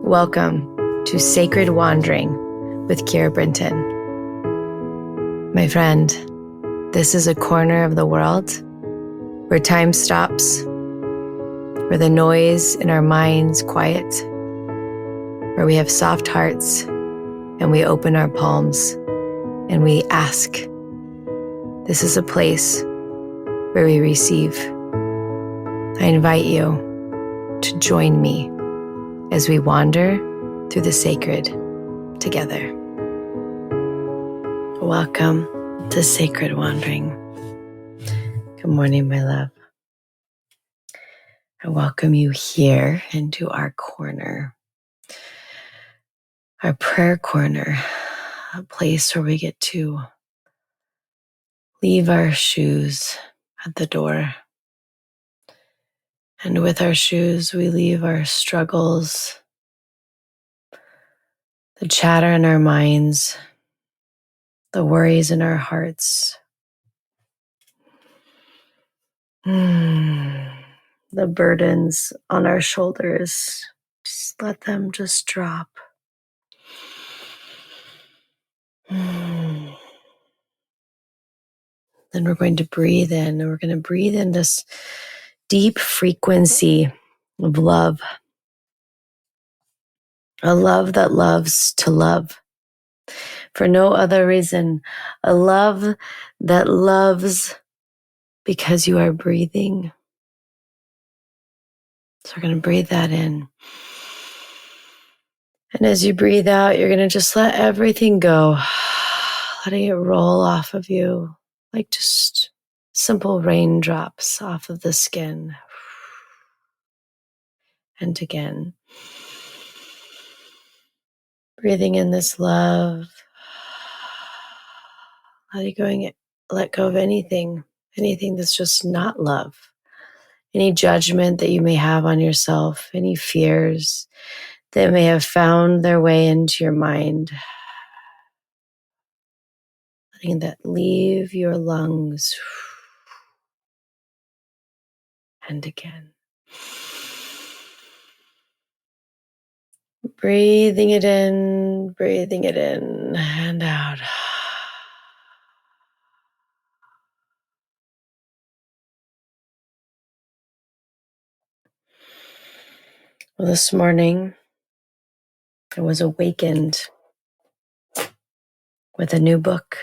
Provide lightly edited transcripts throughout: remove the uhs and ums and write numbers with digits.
Welcome to Sacred Wandering with Keira Brinton. My friend, this is a corner of the world where time stops, where the noise in our minds quiet, where we have soft hearts and we open our palms and we ask. This is a place where we receive. I invite you to join me as we wander through the sacred together. Welcome to Sacred Wandering. Good morning, my love. I welcome you here into our corner, our prayer corner, a place where we get to leave our shoes at the door. And with our shoes, we leave our struggles, the chatter in our minds, the worries in our hearts, the burdens on our shoulders. Just let them just drop. Then we're going to breathe in, and we're going to breathe in this deep frequency of love. A love that loves to love for no other reason. A love that loves because you are breathing. So we're going to breathe that in. And as you breathe out, you're going to just let everything go, letting it roll off of you like just simple raindrops off of the skin. And again, breathing in this love, let go of anything that's just not love. Any judgment that you may have on yourself, any fears that may have found their way into your mind, letting that leave your lungs. And again, breathing it in and out. Well, this morning, I was awakened with a new book.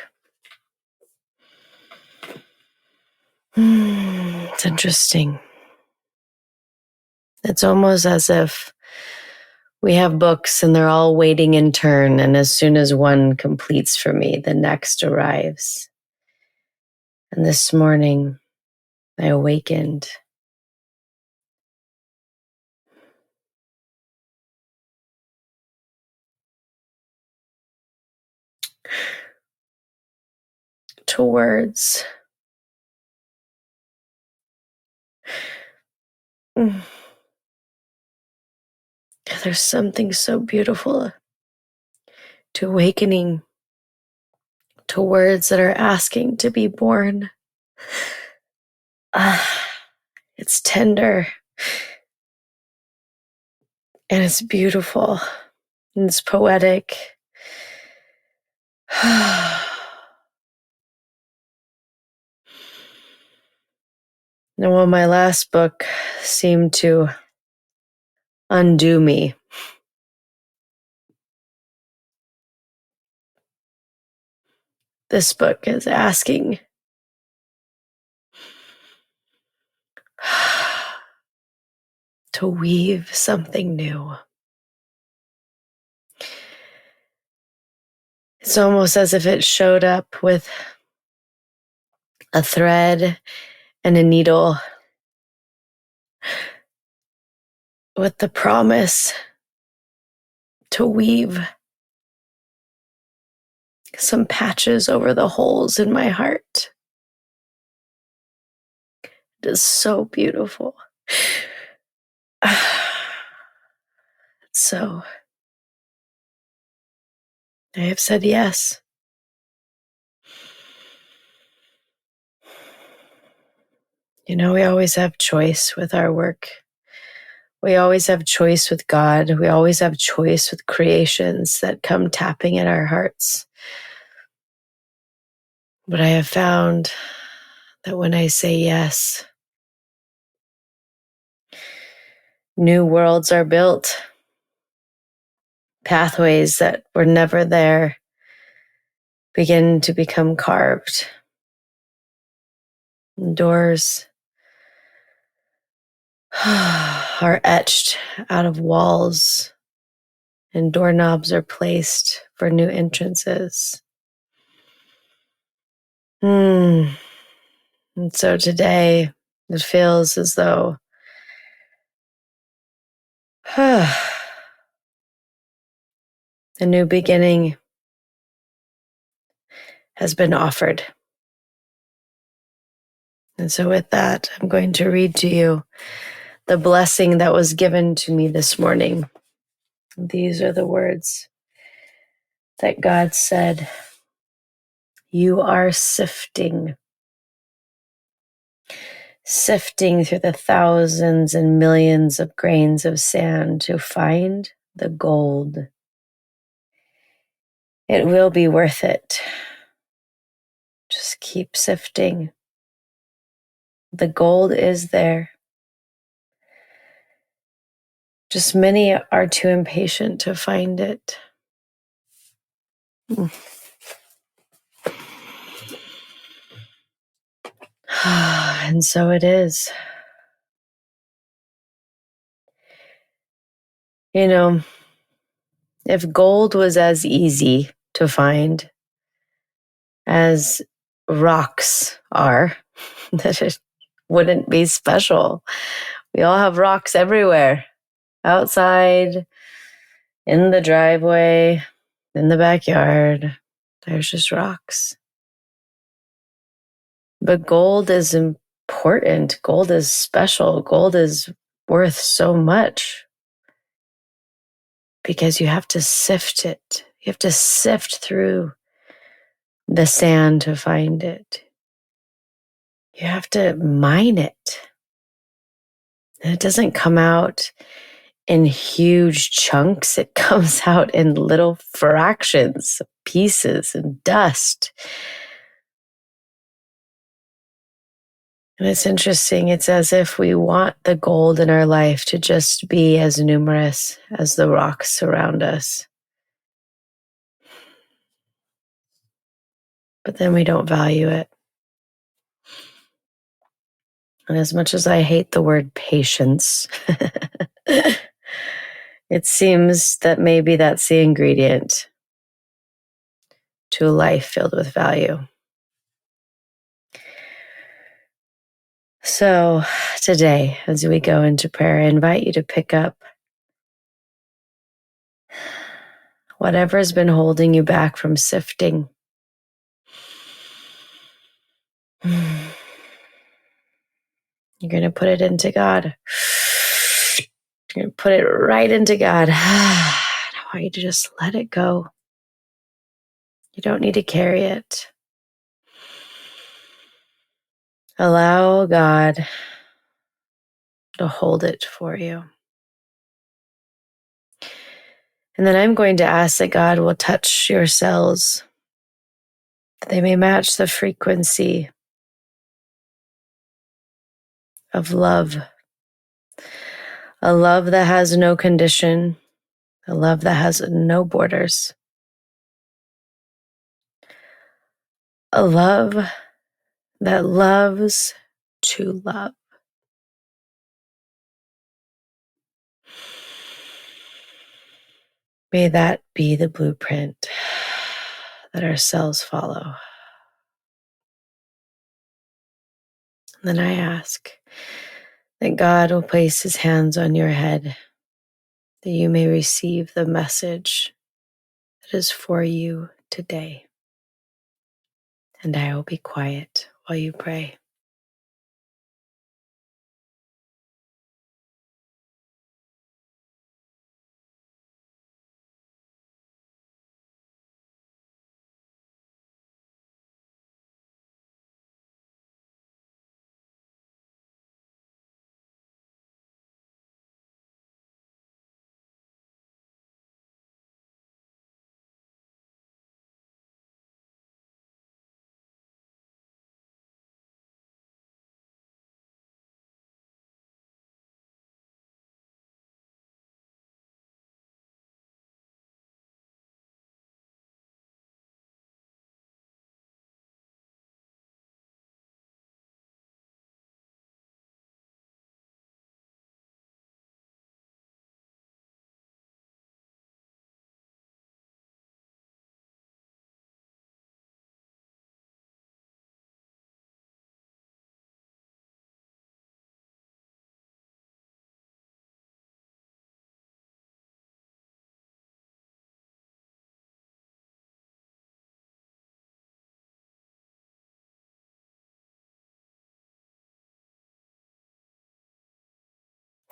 It's interesting. It's almost as if we have books and they're all waiting in turn, and as soon as one completes for me, the next arrives. And this morning, I awakened to words. There's something so beautiful to awakening to words that are asking to be born. It's tender and it's beautiful and it's poetic. And while my last book seemed to undo me, this book is asking to weave something new. It's almost as if it showed up with a thread and a needle, with the promise to weave some patches over the holes in my heart. It is so beautiful. So, I have said yes. You know, we always have choice with our work. We always have choice with God. We always have choice with creations that come tapping at our hearts. But I have found that when I say yes, new worlds are built. Pathways that were never there begin to become carved. Doors are etched out of walls, and doorknobs are placed for new entrances. And so today, it feels as though a new beginning has been offered. And so with that, I'm going to read to you the blessing that was given to me this morning. These are the words that God said. You are sifting through the thousands and millions of grains of sand to find the gold. It will be worth it. Just keep sifting. The gold is there. Just many are too impatient to find it. And so it is. You know, if gold was as easy to find as rocks are, that it wouldn't be special. We all have rocks everywhere, outside, in the driveway, in the backyard. There's just rocks. But gold is important. Gold is special. Gold is worth so much because you have to sift it. You have to sift through the sand to find it. You have to mine it. And it doesn't come out in huge chunks. It comes out in little fractions, pieces, and dust. And it's interesting. It's as if we want the gold in our life to just be as numerous as the rocks around us. But then we don't value it. And as much as I hate the word patience, it seems that maybe that's the ingredient to a life filled with value. So today, as we go into prayer, I invite you to pick up whatever has been holding you back from sifting. You're going to put it into God. You're going to put it right into God. I want you to just let it go. You don't need to carry it. Allow God to hold it for you. And then I'm going to ask that God will touch your cells, that they may match the frequency of love. A love that has no condition, a love that has no borders. A love that loves to love. May that be the blueprint that our cells follow. And then I ask that God will place his hands on your head, that you may receive the message that is for you today. And I will be quiet while you pray.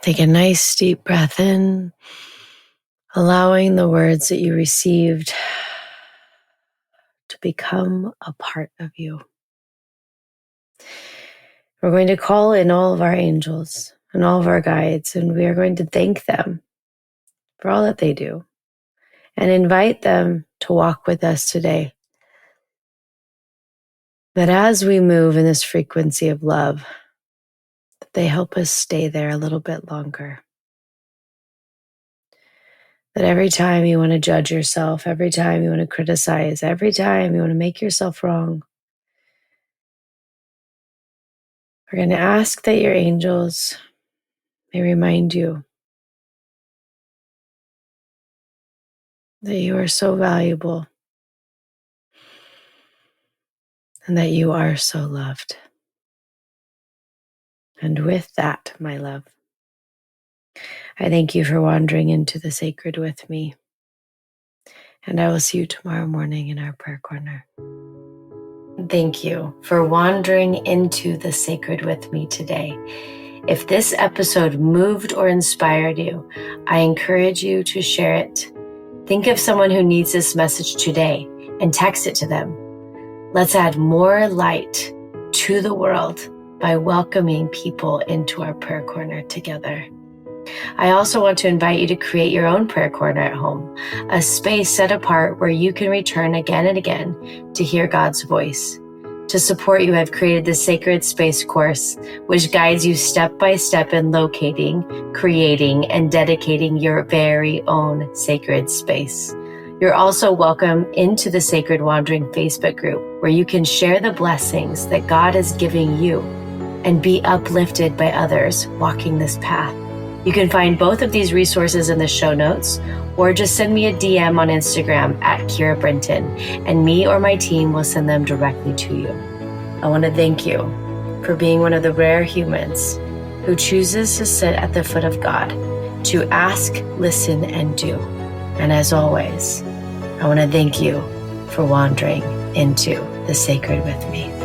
Take a nice deep breath in, allowing the words that you received to become a part of you. We're going to call in all of our angels and all of our guides, and we are going to thank them for all that they do and invite them to walk with us today. That as we move in this frequency of love, that they help us stay there a little bit longer. That every time you want to judge yourself, every time you want to criticize, every time you want to make yourself wrong, we're going to ask that your angels may remind you that you are so valuable and that you are so loved. And with that, my love, I thank you for wandering into the sacred with me. And I will see you tomorrow morning in our prayer corner. Thank you for wandering into the sacred with me today. If this episode moved or inspired you, I encourage you to share it. Think of someone who needs this message today and text it to them. Let's add more light to the world by welcoming people into our prayer corner together. I also want to invite you to create your own prayer corner at home, a space set apart where you can return again and again to hear God's voice. To support you, I've created the Sacred Space course, which guides you step by step in locating, creating, and dedicating your very own sacred space. You're also welcome into the Sacred Wandering Facebook group, where you can share the blessings that God is giving you and be uplifted by others walking this path. You can find both of these resources in the show notes, or just send me a DM on Instagram at Keira Brinton, and me or my team will send them directly to you. I want to thank you for being one of the rare humans who chooses to sit at the foot of God, to ask, listen, and do. And as always, I want to thank you for wandering into the sacred with me.